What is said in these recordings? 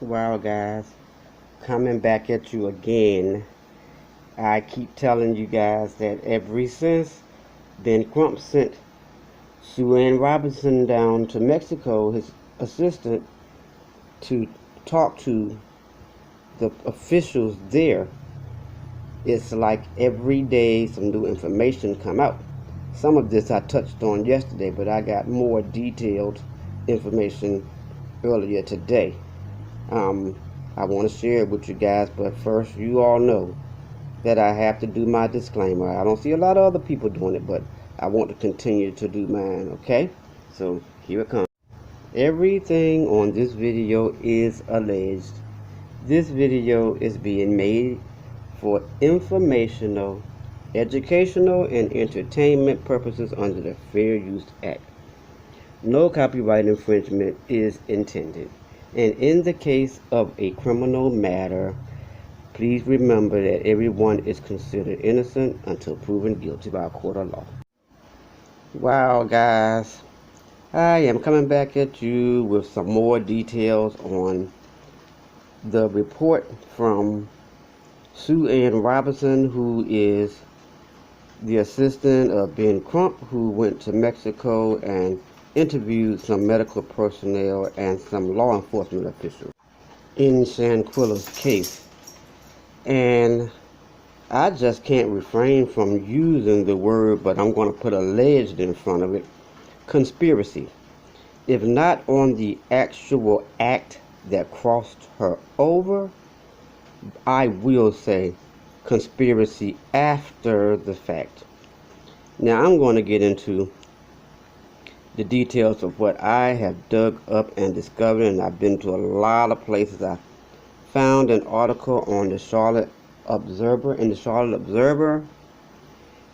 Wow, guys, coming back at you again. I keep telling you guys that ever since Ben Crump sent Sue Ann Robinson down to Mexico, his assistant, to talk to the officials there, it's like every day some new information come out. Some of this I touched on yesterday, but I got more detailed information earlier today. Um, I want to share it with you guys, but first, you all know that I have to do my disclaimer. I don't see a lot of other people doing it, but I want to continue to do mine, okay? So here it comes. Everything on this video is alleged. This video is being made for informational, educational, and entertainment purposes under the Fair Use Act. No copyright infringement is intended. And in the case of a criminal matter, please remember that everyone is considered innocent until proven guilty by a court of law. Wow, guys, I am coming back at you with some more details on the report from Sue Ann Robinson, who is the assistant of Ben Crump, who went to Mexico and interviewed some medical personnel and some law enforcement officials in Shanquella's case. And I just can't refrain from using the word, but I'm going to put alleged in front of it, conspiracy. If not on the actual act that crossed her over, I will say conspiracy after the fact. Now I'm going to get into the details of what I have dug up and discovered, and I've been to a lot of places. I found an article on the Charlotte Observer,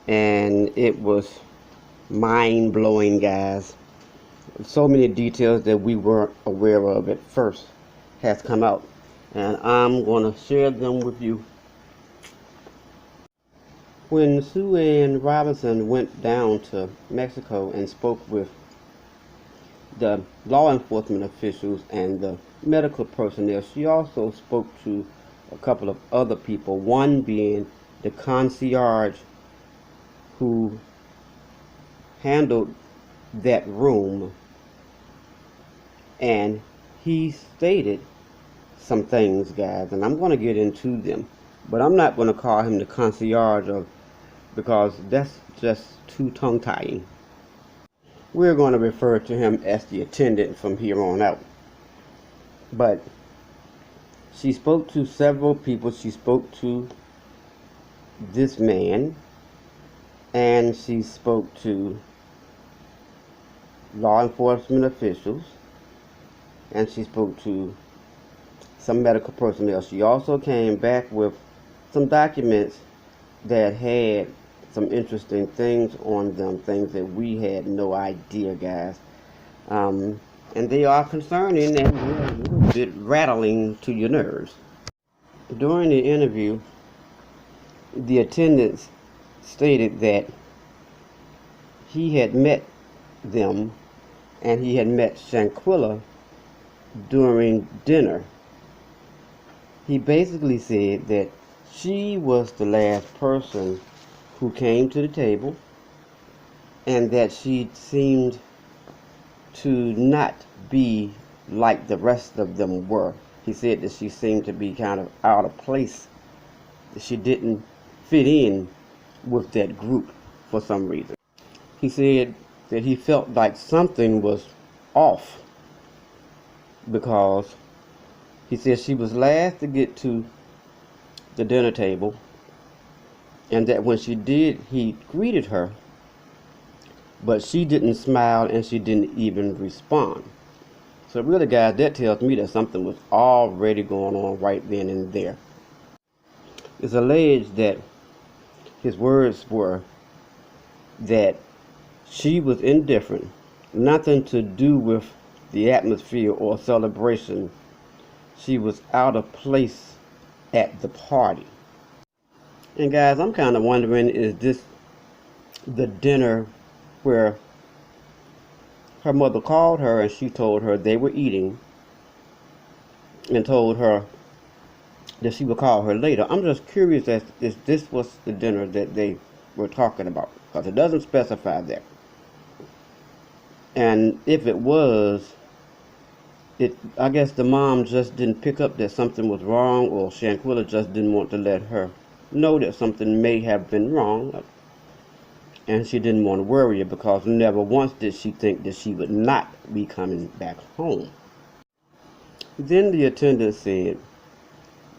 and it was mind-blowing, guys. So many details that we weren't aware of at first has come out, and I'm going to share them with you. When Sue Ann Robinson went down to Mexico and spoke with the law enforcement officials and the medical personnel, she also spoke to a couple of other people, one being the concierge who handled that room, and he stated some things, guys, and I'm going to get into them, but I'm not going to call him the concierge because that's just too tongue-tying. We're going to refer to him as the attendant from here on out. But she spoke to several people. She spoke to this man, and she spoke to law enforcement officials, and she spoke to some medical personnel. She also came back with some documents that had some interesting things on them, things that we had no idea, guys. And they are concerning and a little bit rattling to your nerves. During the interview, the attendants stated that he had met them and he had met Shanquella during dinner. He basically said that she was the last person who came to the table, and that she seemed to not be like the rest of them were. He said that she seemed to be kind of out of place, that she didn't fit in with that group for some reason. He said that he felt like something was off because he said she was last to get to the dinner table, and that when she did, he greeted her, but she didn't smile and she didn't even respond. So really, guys, that tells me that something was already going on right then and there. It's alleged that his words were that she was indifferent, nothing to do with the atmosphere or celebration. She was out of place at the party. And guys, I'm kind of wondering, is this the dinner where her mother called her and she told her they were eating, and told her that she would call her later. I'm just curious as if this was the dinner that they were talking about, because it doesn't specify that. And if it was, I guess the mom just didn't pick up that something was wrong, or Shanquella just didn't want to let her know that something may have been wrong, and she didn't want to worry her, because never once did she think that she would not be coming back home. Then the attendant said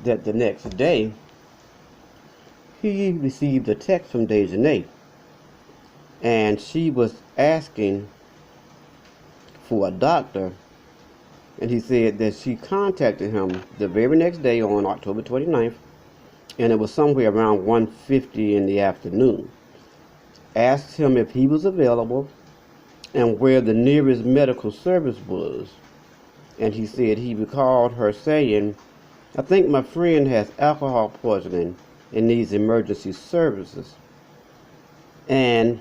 that the next day he received a text from Dejanay, and she was asking for a doctor, and he said that she contacted him the very next day on October 29th, and it was somewhere around 1:50 in the afternoon. Asked him if he was available and where the nearest medical service was, and he said he recalled her saying, "I think my friend has alcohol poisoning and needs emergency services, and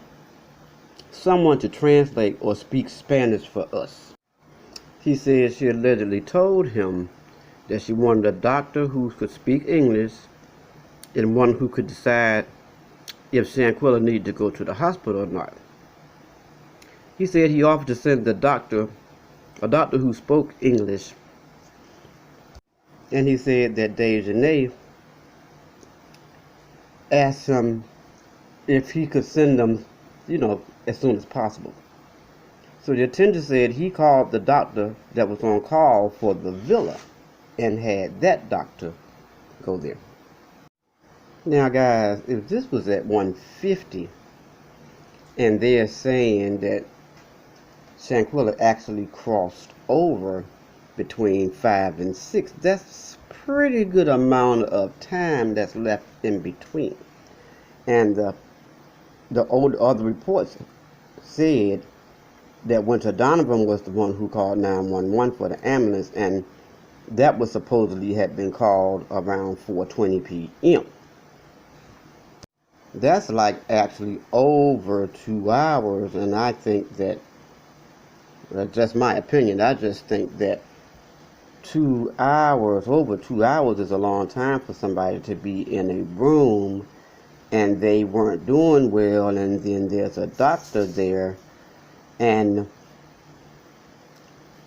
someone to translate or speak Spanish for us." He said she allegedly told him that she wanted a doctor who could speak English and one who could decide if Shanquella needed to go to the hospital or not. He said he offered to send a doctor who spoke English, and he said that Dejanay asked him if he could send them, as soon as possible. So the attendant said he called the doctor that was on call for the villa and had that doctor go there. Now, guys, if this was at 1:50 and they're saying that Shanquella actually crossed over between 5 and 6, that's pretty good amount of time that's left in between. And the other reports said that Winter Donovan was the one who called 911 for the ambulance, and that was supposedly had been called around 4:20 p.m. That's like actually over 2 hours, and I think that, that's just my opinion, I just think that 2 hours, over 2 hours is a long time for somebody to be in a room and they weren't doing well, and then there's a doctor there and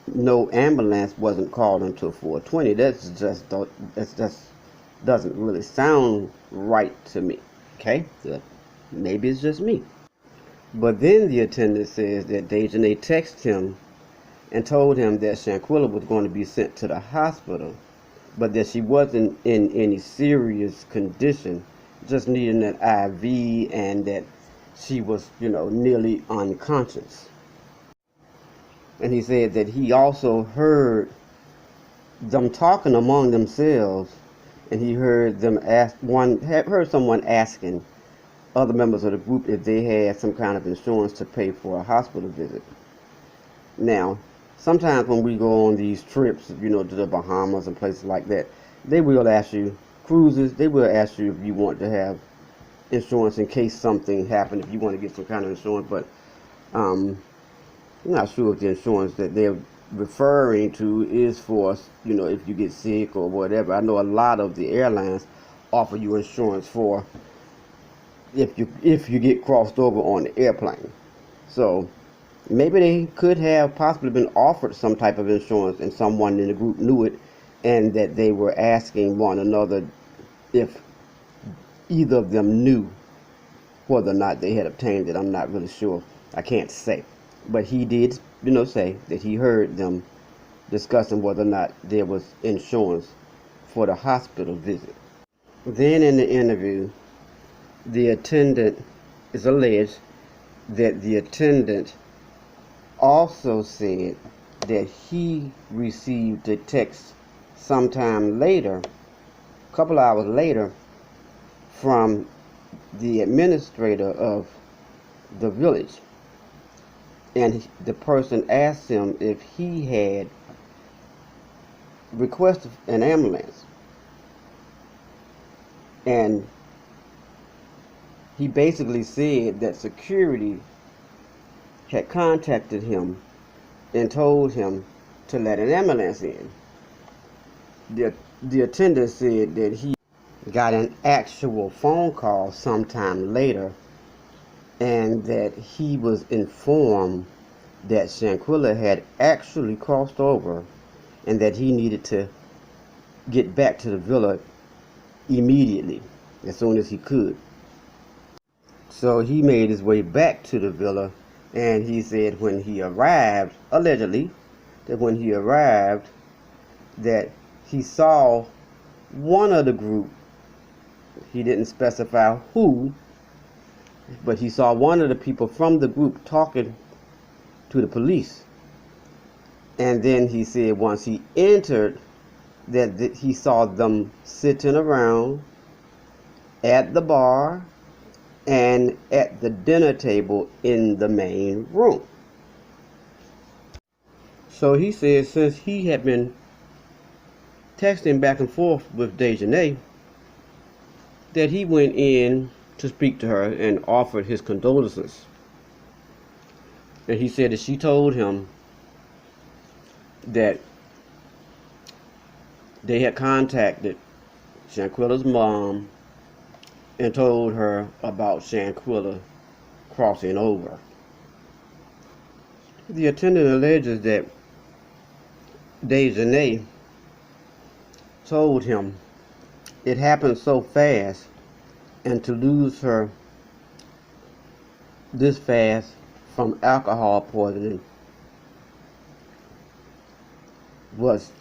no ambulance wasn't called until 4:20. That just doesn't really sound right to me. Okay, maybe it's just me. But then the attendant says that Dejanay texted him and told him that Shanquella was going to be sent to the hospital, but that she wasn't in any serious condition, just needing an IV, and that she was, nearly unconscious. And he said that he also heard them talking among themselves, and he heard someone asking other members of the group if they had some kind of insurance to pay for a hospital visit. Now, sometimes when we go on these trips, to the Bahamas and places like that, they will ask you, cruises, they will ask you if you want to have insurance in case something happened, if you want to get some kind of insurance, but I'm not sure if the insurance that they're referring to is for, if you get sick or whatever. I know a lot of the airlines offer you insurance for if you get crossed over on the airplane. So maybe they could have possibly been offered some type of insurance and someone in the group knew it, and that they were asking one another if either of them knew whether or not they had obtained it. I'm not really sure. I can't say. But he did, say that he heard them discussing whether or not there was insurance for the hospital visit. Then in the interview, the attendant is alleged that the attendant also said that he received a text sometime later, a couple hours later, from the administrator of the village, and the person asked him if he had requested an ambulance, and he basically said that security had contacted him and told him to let an ambulance in. the attendant said that he got an actual phone call sometime later, and that he was informed that Shanquella had actually crossed over and that he needed to get back to the villa immediately, as soon as he could. So he made his way back to the villa, and he said when he arrived, allegedly, that when he arrived, that he saw one of the group. He didn't specify who, but he saw one of the people from the group talking to the police. And then he said once he entered that he saw them sitting around at the bar and at the dinner table in the main room. So he said since he had been texting back and forth with Dejanay, that he went in to speak to her and offered his condolences. And he said that she told him that they had contacted Shanquella's mom and told her about Shanquella crossing over. The attendant alleges that Dejanay told him it happened so fast, and to lose her this fast from alcohol poisoning was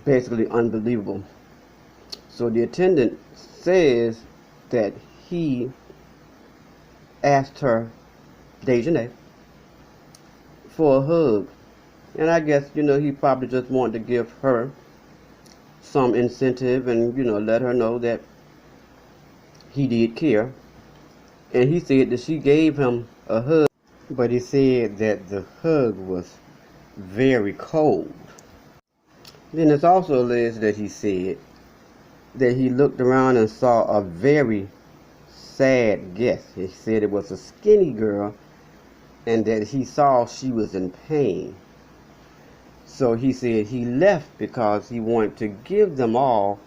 basically unbelievable. So the attendant says that he asked her, Dejanay, for a hug. And I guess, he probably just wanted to give her some incentive and, let her know that he did care. And he said that she gave him a hug, but he said that the hug was very cold. Then it's also alleged that he said that he looked around and saw a very sad guest. He said it was a skinny girl and that he saw she was in pain. So he said he left because he wanted to give them all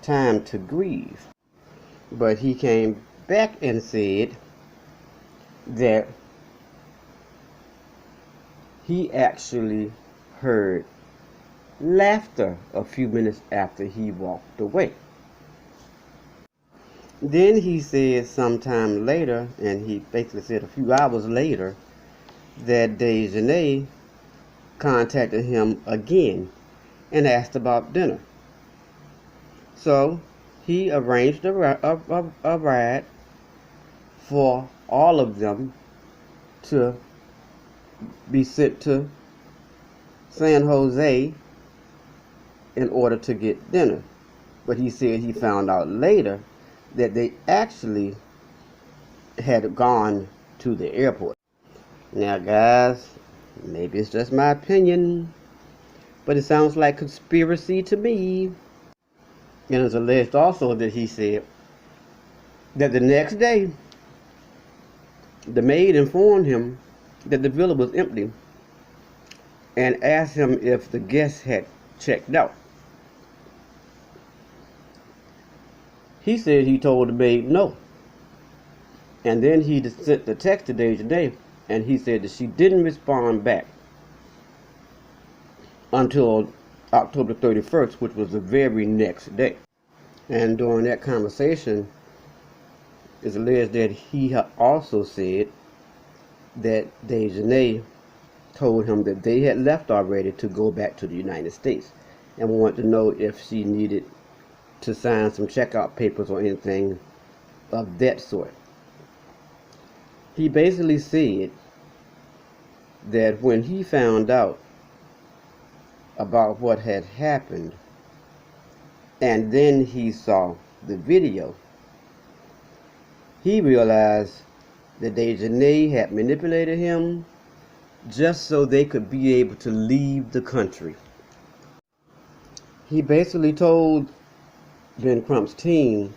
time to grieve. But he came back and said that he actually heard laughter a few minutes after he walked away. Then he said sometime later, and he basically said a few hours later, that Dejanay contacted him again and asked about dinner. So he arranged a ride for all of them to be sent to San Jose in order to get dinner. But he said he found out later that they actually had gone to the airport. Now guys, maybe it's just my opinion, but it sounds like conspiracy to me. And it's alleged also that he said that the next day the maid informed him that the villa was empty and asked him if the guests had checked out. He said he told the maid no. And then he sent the text to Dejanay, and he said that she didn't respond back until October 31st, which was the very next day. And during that conversation, it's alleged that he also said that Dejanay told him that they had left already to go back to the United States and wanted to know if she needed to sign some checkout papers or anything of that sort. He basically said that when he found out about what had happened and then he saw the video, he realized that Dejanay had manipulated him just so they could be able to leave the country. He basically told Ben Crump's team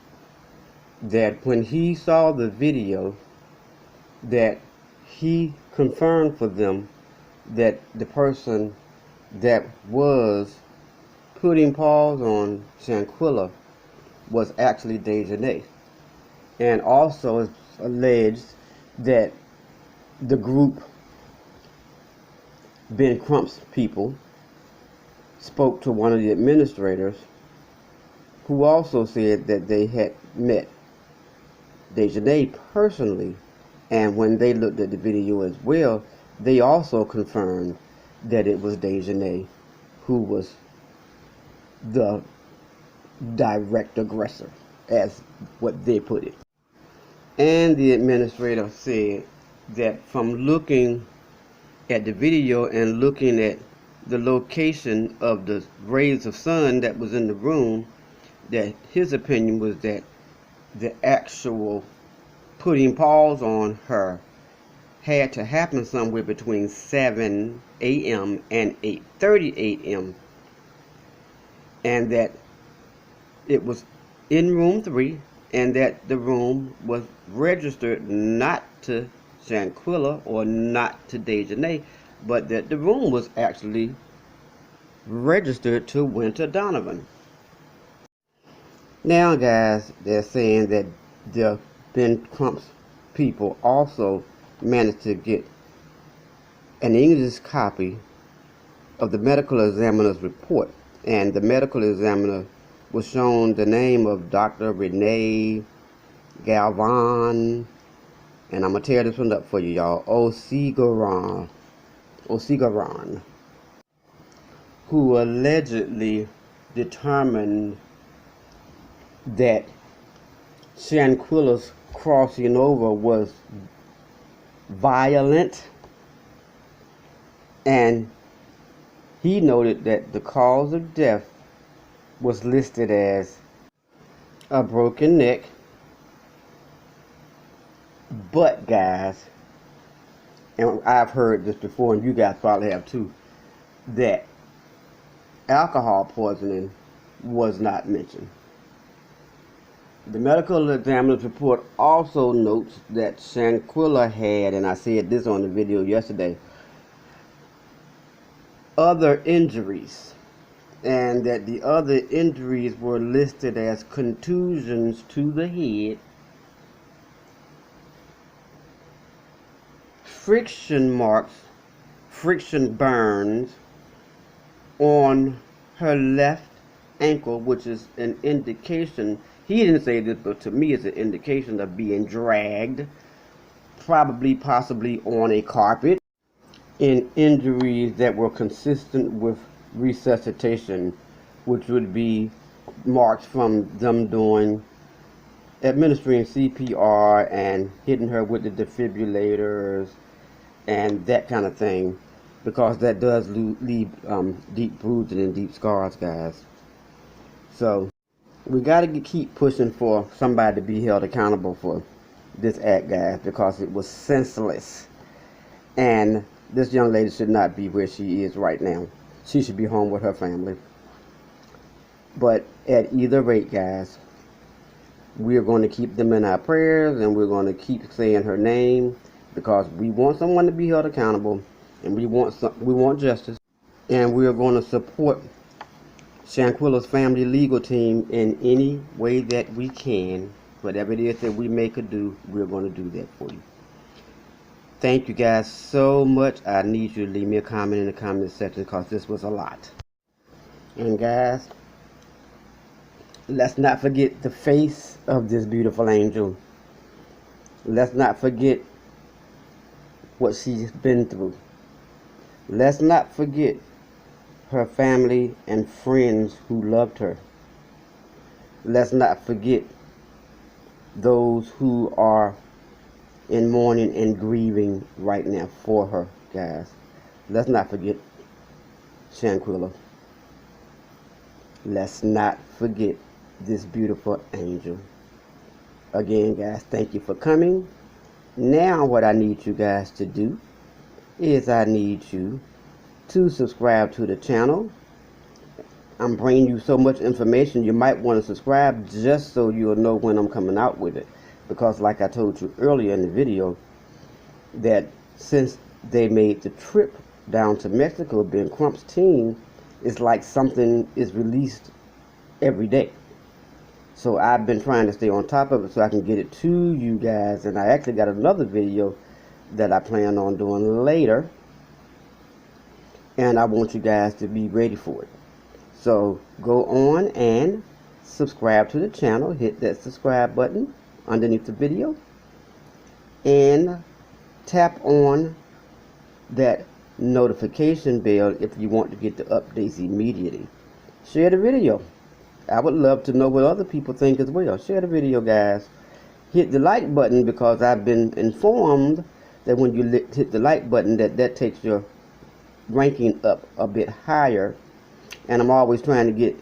that when he saw the video, that he confirmed for them that the person that was putting pause on Shanquella was actually Dejanay. And also it's alleged that the group, Ben Crump's people, spoke to one of the administrators who also said that they had met Dejanay personally, and when they looked at the video as well, they also confirmed that it was Dejanay who was the direct aggressor, as what they put it. And the administrator said that from looking at the video and looking at the location of the rays of sun that was in the room, that his opinion was that the actual putting pause on her had to happen somewhere between 7 a.m. and 8:30 a.m. and that it was in room 3 and that the room was registered not to Shanquella or not to Dejanay, but that the room was actually registered to Winter Donovan. Now guys, they're saying that the Ben Crump's people also managed to get an English copy of the medical examiner's report, and the medical examiner was shown the name of Dr. Renee Galvan, and I'm going to tear this one up for you, y'all, Osigaran, who allegedly determined that Shanquella's crossing over was violent, and he noted that the cause of death was listed as a broken neck. But guys, and I've heard this before and you guys probably have too, that alcohol poisoning was not mentioned. The medical examiner's report also notes that Shanquella had, and I said this on the video yesterday, other injuries, and that the other injuries were listed as contusions to the head, friction marks, friction burns on her left ankle, which is an indication, he didn't say this, but to me it's an indication of being dragged, possibly on a carpet, in injuries that were consistent with resuscitation, which would be marks from them administering CPR and hitting her with the defibrillators and that kind of thing, because that does leave deep bruising and deep scars, guys. So we got to keep pushing for somebody to be held accountable for this act, guys, because it was senseless, and this young lady should not be where she is right now. She should be home with her family. But at either rate, guys, we're going to keep them in our prayers, and we're going to keep saying her name, because we want someone to be held accountable, and we want justice, and we are going to support Shanquella's family legal team in any way that we can. Whatever it is that we could do, we're going to do that for you. Thank you guys so much. I need you to leave me a comment in the comment section, because this was a lot. And guys, let's not forget the face of this beautiful angel. Let's not forget what she's been through. Let's not forget her family and friends who loved her. Let's not forget those who are in mourning and grieving right now for her, guys. Let's not forget Shanquella. Let's not forget this beautiful angel. Again, guys, thank you for coming. Now what I need you guys to do is I need you to subscribe to the channel. I'm bringing you so much information, you might want to subscribe just so you'll know when I'm coming out with it. Because like I told you earlier in the video, that since they made the trip down to Mexico, Ben Crump's team, it's like something is released every day. So I've been trying to stay on top of it so I can get it to you guys. And I actually got another video that I plan on doing later. And I want you guys to be ready for it. So go on and subscribe to the channel. Hit that subscribe button underneath the video. And tap on that notification bell if you want to get the updates immediately. Share the video. I would love to know what other people think as well. Share the video, guys. Hit the like button, because I've been informed that when you hit the like button, that takes your ranking up a bit higher. And I'm always trying to get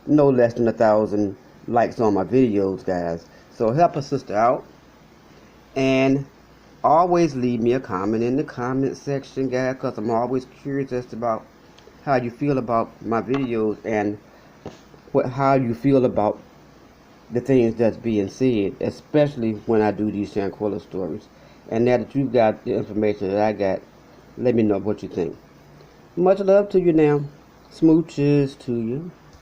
no less than 1,000 likes on my videos, guys. So help a sister out. And always leave me a comment in the comment section, guys, because I'm always curious as to about how you feel about my videos and how you feel about the things that's being said, especially when I do these Shanquella stories. And now that you've got the information that I got, let me know what you think. Much love to you now. Smooches to you.